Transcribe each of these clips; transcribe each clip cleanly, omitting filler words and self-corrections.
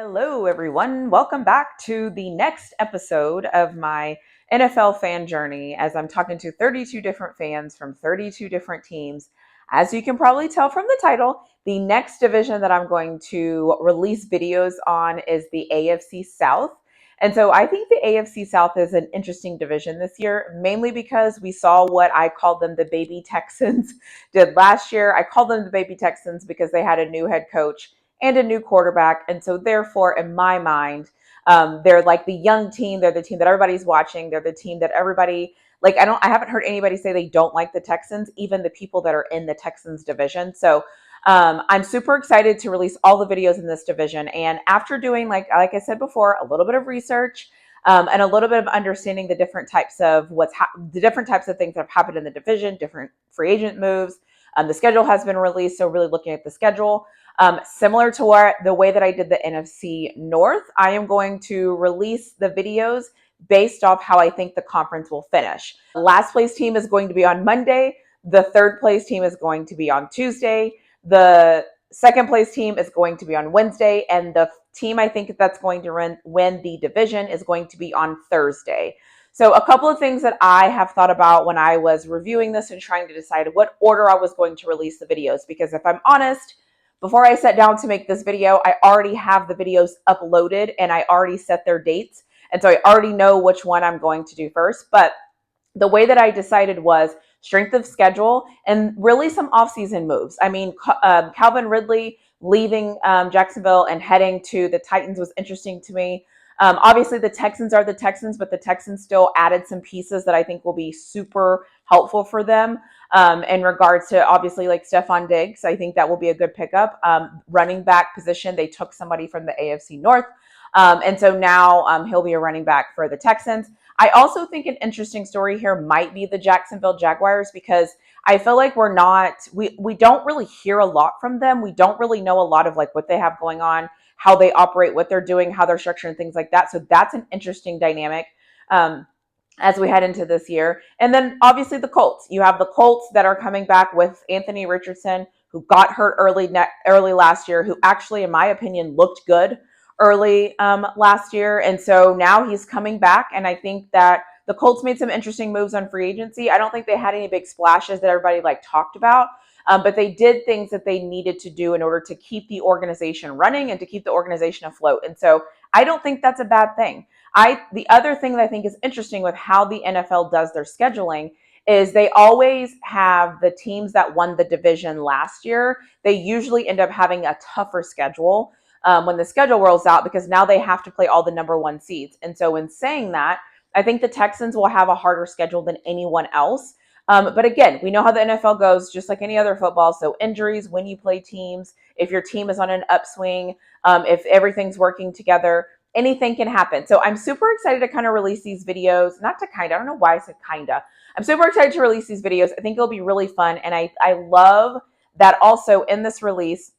Hello, everyone. Welcome back to the next episode of my NFL fan journey as I'm talking to 32 different fans from 32 different teams. As you can probably tell from the title, the next division that I'm going to release videos on is the AFC South. And so I think the AFC South is an interesting division this year, mainly because we saw what I called them the baby Texans did last year. I called them the baby Texans because they had a new head coach and a new quarterback. And so therefore, in my mind, they're like the young team. They're the team that everybody's watching. They're the team that everybody like. I haven't heard anybody say they don't like the Texans, even the people that are in the Texans division. So I'm super excited to release all the videos in this division. And after doing, like I said before, a little bit of research, and a little bit of understanding the different types of the different types of things that have happened in the division, different free agent moves. The schedule has been released, so really looking at the schedule. Similar to the way that I did the NFC North, I am going to release the videos based off how I think the conference will finish. Last place team is going to be on Monday. The third place team is going to be on Tuesday. The second place team is going to be on Wednesday. And the team I think that's going to win the division is going to be on Thursday. So a couple of things that I have thought about when I was reviewing this and trying to decide what order I was going to release the videos. Because if I'm honest, before I sat down to make this video, I already have the videos uploaded and I already set their dates. And so I already know which one I'm going to do first. But the way that I decided was strength of schedule and really some offseason moves. I mean, Calvin Ridley leaving Jacksonville and heading to the Titans was interesting to me. Obviously, the Texans are the Texans, but the Texans still added some pieces that I think will be super helpful for them in regards to obviously like Stephon Diggs. I think that will be a good pickup. Running back position, they took somebody from the AFC North. And so now he'll be a running back for the Texans. I also think an interesting story here might be the Jacksonville Jaguars because I feel like we don't really hear a lot from them. We don't really know a lot of like what they have going on, how they operate, what they're doing, how they're structuring things like that. So that's an interesting dynamic as we head into this year. And then obviously the Colts. You have the Colts that are coming back with Anthony Richardson, who got hurt early last year, who actually, in my opinion, looked good early last year. And so now he's coming back. And I think that the Colts made some interesting moves on free agency. I don't think they had any big splashes that everybody like talked about. But they did things that they needed to do in order to keep the organization running and to keep the organization afloat. And so I don't think that's a bad thing. The other thing that I think is interesting with how the NFL does their scheduling is they always have the teams that won the division last year. They usually end up having a tougher schedule when the schedule rolls out because now they have to play all the number one seeds. And so in saying that, I think the Texans will have a harder schedule than anyone else. But again, we know how the NFL goes, just like any other football. So injuries when you play teams, if your team is on an upswing, if everything's working together, anything can happen. So I'm super excited to kind of release these videos. I don't know why I said kinda. I'm super excited to release these videos. I think it'll be really fun. And I love that also in this release,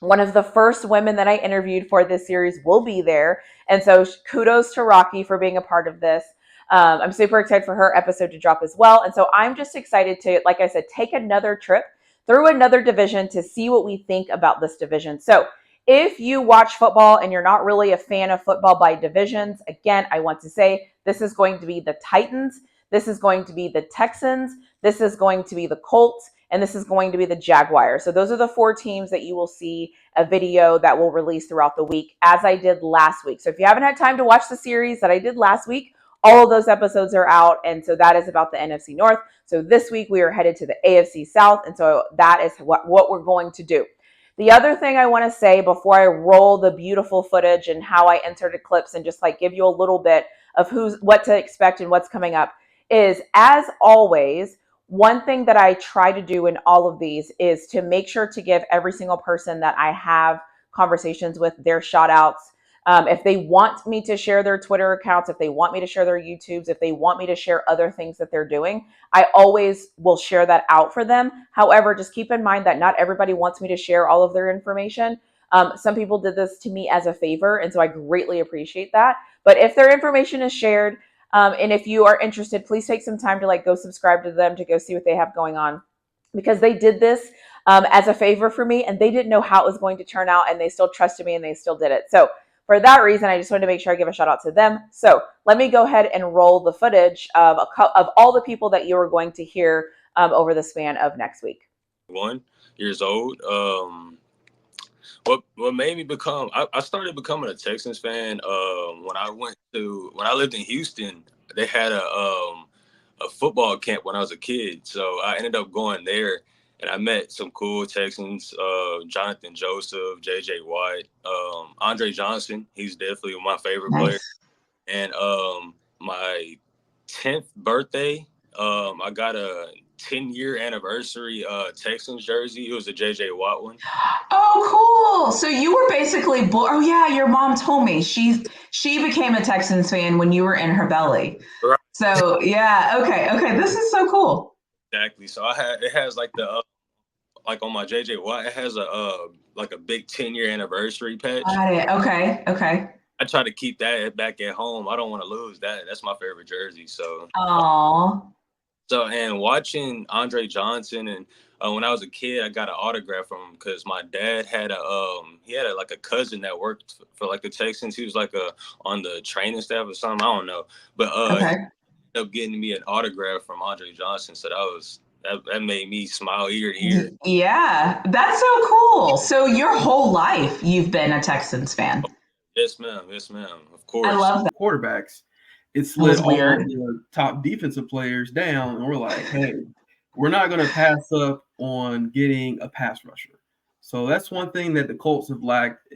one of the first women that I interviewed for this series will be there. And so kudos to Rocky for being a part of this. I'm super excited for her episode to drop as well. And so I'm just excited to, like I said, take another trip through another division to see what we think about this division. So if you watch football and you're not really a fan of football by divisions, again, I want to say this is going to be the Titans. This is going to be the Texans. This is going to be the Colts. And this is going to be the Jaguars. So those are the four teams that you will see a video that will release throughout the week as I did last week. So if you haven't had time to watch the series that I did last week, all of those episodes are out. And so that is about the NFC North. So this week we are headed to the AFC South. And so that is what we're going to do. The other thing I want to say before I roll the beautiful footage and how I inserted clips and just like give you a little bit of what to expect and what's coming up is, as always, one thing that I try to do in all of these is to make sure to give every single person that I have conversations with their shout outs. If they want me to share their Twitter accounts, if they want me to share their YouTubes, if they want me to share other things that they're doing, I always will share that out for them. However, just keep in mind that not everybody wants me to share all of their information. Some people did this to me as a favor, and so I greatly appreciate that. But if their information is shared, and if you are interested, please take some time to like go subscribe to them to go see what they have going on, because they did this as a favor for me and they didn't know how it was going to turn out and they still trusted me and they still did it. So for that reason, I just wanted to make sure I give a shout out to them. So let me go ahead and roll the footage of all the people that you are going to hear over the span of next week. 1 years old. What made me become? I started becoming a Texans fan when I lived in Houston. They had a football camp when I was a kid, so I ended up going there, and I met some cool Texans. Jonathan Joseph, J.J. Watt, Andre Johnson. He's definitely my favorite player. Nice. And my 10th birthday, I got a 10-year anniversary Texans jersey. It was a J.J. Watt one. Oh, cool. So you were basically oh yeah, your mom told me she became a Texans fan when you were in her belly. Right. So yeah, okay. This is so cool. Exactly. So it has like the like on my J.J. Watt, it has a like a big 10-year anniversary patch. Got it. Okay. I try to keep that back at home. I don't want to lose that. That's my favorite jersey. So Aww. and watching Andre Johnson, and when I was a kid, I got an autograph from him because my dad had like a cousin that worked for like the Texans. He was like on the training staff or something. I don't know, but he ended up getting me an autograph from Andre Johnson. So that made me smile ear to ear. Yeah, that's so cool. So your whole life you've been a Texans fan. Yes, ma'am. Of course. I love that. Quarterbacks. It slid all the top defensive players down, and we're like, hey, we're not going to pass up on getting a pass rusher. So that's one thing that the Colts have lacked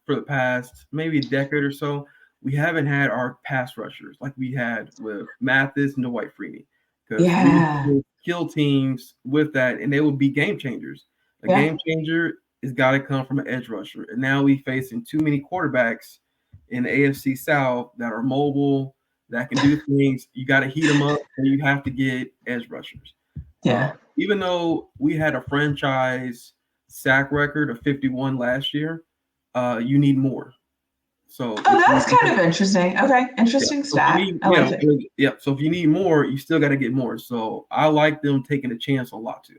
for the past maybe a decade or so. We haven't had our pass rushers like we had with Mathis and Dwight Freeney. Because we kill teams with that, and they will be game changers. A game changer has got to come from an edge rusher. And now we facing too many quarterbacks in the AFC South that are mobile, that can do things. You got to heat them up, and you have to get edge rushers. Yeah. Even though we had a franchise sack record of 51 last year, you need more. So that's kind of interesting. Okay, interesting stat. So if you need more, you still got to get more. So I like them taking a chance on Latu.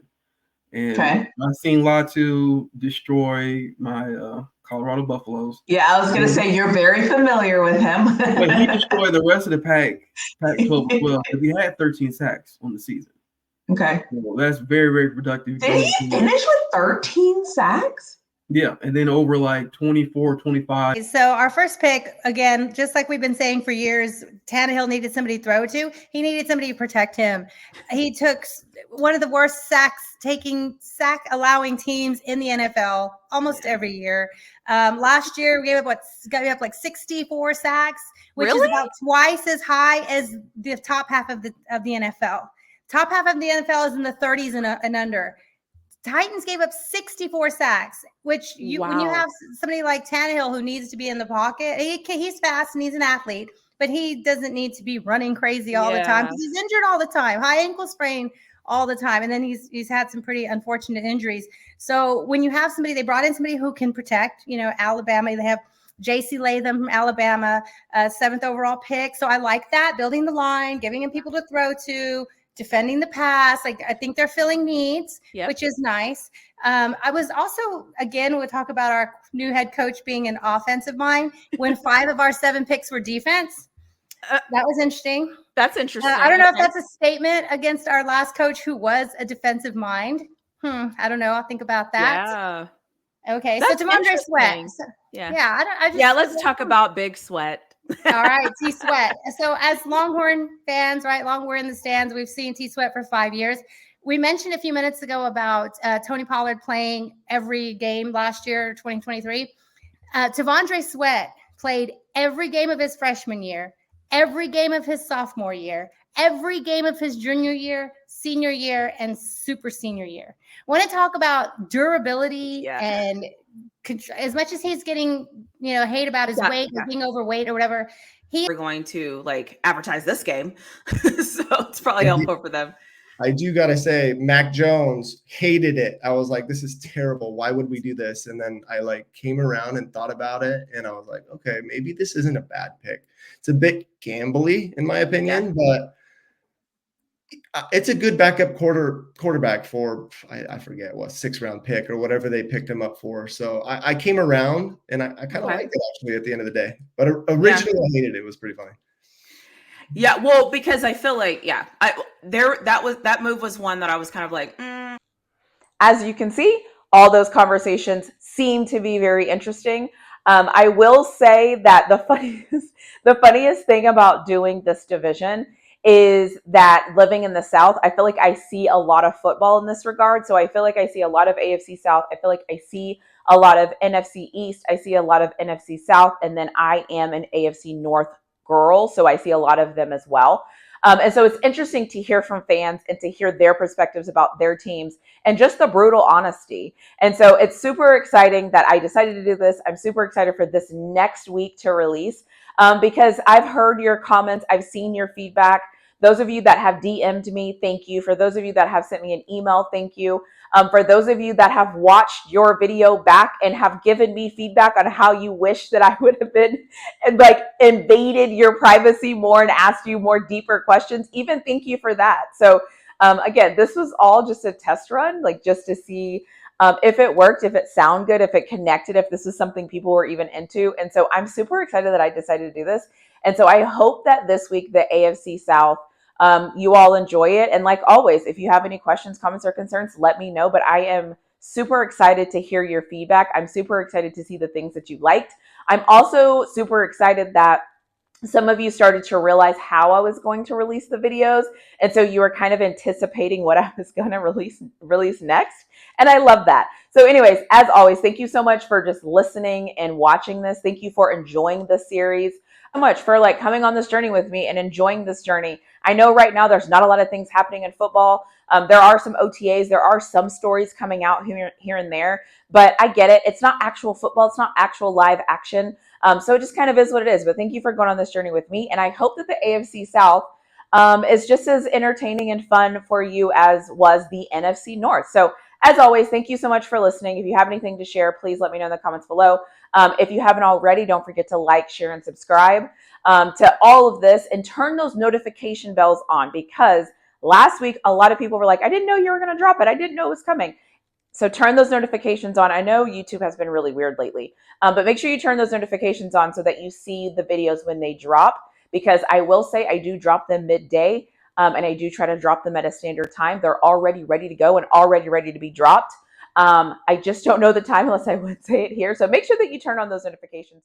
And I've seen Latu destroy my Colorado Buffaloes. Yeah, I was going to say you're very familiar with him. But he destroyed the rest of the Pac-12 as well, because he had 13 sacks on the season. Okay. So that's very, very productive. Did he finish with 13 sacks? Yeah, and then over like 24, 25. So our first pick, again, just like we've been saying for years, Tannehill needed somebody to throw to. He needed somebody to protect him. He took one of the worst sack allowing teams in the NFL almost every year. Last year, we got like 64 sacks, which is about twice as high as the top half of the NFL. Top half of the NFL is in the 30s and under. Titans gave up 64 sacks, which when you have somebody like Tannehill who needs to be in the pocket, he's fast and he's an athlete, but he doesn't need to be running crazy all the time because he's injured all the time, high ankle sprain all the time. And then he's had some pretty unfortunate injuries. So when you have they brought in somebody who can protect, Alabama, they have J.C. Latham from Alabama, 7th overall pick. So I like that, building the line, giving him people to throw to, defending the pass. I think they're filling needs, which is nice. I was also, again, we'll talk about our new head coach being an offensive mind when 5 of our 7 picks were defense. That was interesting. That's interesting. I don't know if that's a statement against our last coach who was a defensive mind. I don't know. I'll think about that. Yeah. Okay. That's so T'Vondre Sweat. Let's talk about Big Sweat. All right, T Sweat. So as Longhorn fans, right, we're in the stands. We've seen T Sweat for 5 years. We mentioned a few minutes ago about Tony Pollard playing every game last year, 2023. T'Vondre Sweat played every game of his freshman year, every game of his sophomore year, every game of his junior year, senior year, and super senior year. I want to talk about durability and as much as he's getting, hate about his weight, being overweight or whatever, we're going to advertise this game. So it's probably helpful for them. I do got to say, Mac Jones hated it. I was like, this is terrible. Why would we do this? And then I came around and thought about it. And I was like, okay, maybe this isn't a bad pick. It's a bit gambly in my opinion, but It's a good backup quarterback for I forget what 6th-round pick or whatever they picked him up for. So I came around and I kind of Okay. liked it actually at the end of the day. But originally I hated it. It was pretty funny. Yeah, well, because I feel like that move was one that I was kind of like. As you can see, all those conversations seem to be very interesting. I will say that the funniest thing about doing this division is that living in the South, I feel like I see a lot of football in this regard. So I feel like I see a lot of AFC South. I feel like I see a lot of NFC East. I see a lot of NFC South. And then I am an AFC North girl. So I see a lot of them as well. And so it's interesting to hear from fans and to hear their perspectives about their teams and just the brutal honesty. And so it's super exciting that I decided to do this. I'm super excited for this next week to release because I've heard your comments. I've seen your feedback. Those of you that have DM'd me, thank you. For those of you that have sent me an email, thank you. For those of you that have watched your video back and have given me feedback on how you wish that I would have been and like invaded your privacy more and asked you more deeper questions, even thank you for that. So again, this was all just a test run, like just to see if it worked, if it sounded good, if it connected, if this is something people were even into. And so I'm super excited that I decided to do this. And so I hope that this week, the AFC South, you all enjoy it. And like always, if you have any questions, comments, or concerns, let me know. But I am super excited to hear your feedback. I'm super excited to see the things that you liked. I'm also super excited that some of you started to realize how I was going to release the videos. And so you were kind of anticipating what I was going to release next. And I love that. So anyways, as always, thank you so much for just listening and watching this. Thank you for enjoying the series. So much for like coming on this journey with me and enjoying this journey. I know right now there's not a lot of things happening in football. There are some OTAs. There are some stories coming out here and there, but I get it. It's not actual football. It's not actual live action. So it just kind of is what it is. But thank you for going on this journey with me. And I hope that the AFC South is just as entertaining and fun for you as was the NFC North. So as always, thank you so much for listening. If you have anything to share, please let me know in the comments below. If you haven't already, don't forget to like, share, and subscribe to all of this and turn those notification bells on because last week, a lot of people were like, I didn't know you were going to drop it. I didn't know it was coming. So turn those notifications on. I know YouTube has been really weird lately, but make sure you turn those notifications on so that you see the videos when they drop, because I will say I do drop them midday and I do try to drop them at a standard time. They're already ready to go and already ready to be dropped. I just don't know the time unless I would say it here. So make sure that you turn on those notifications.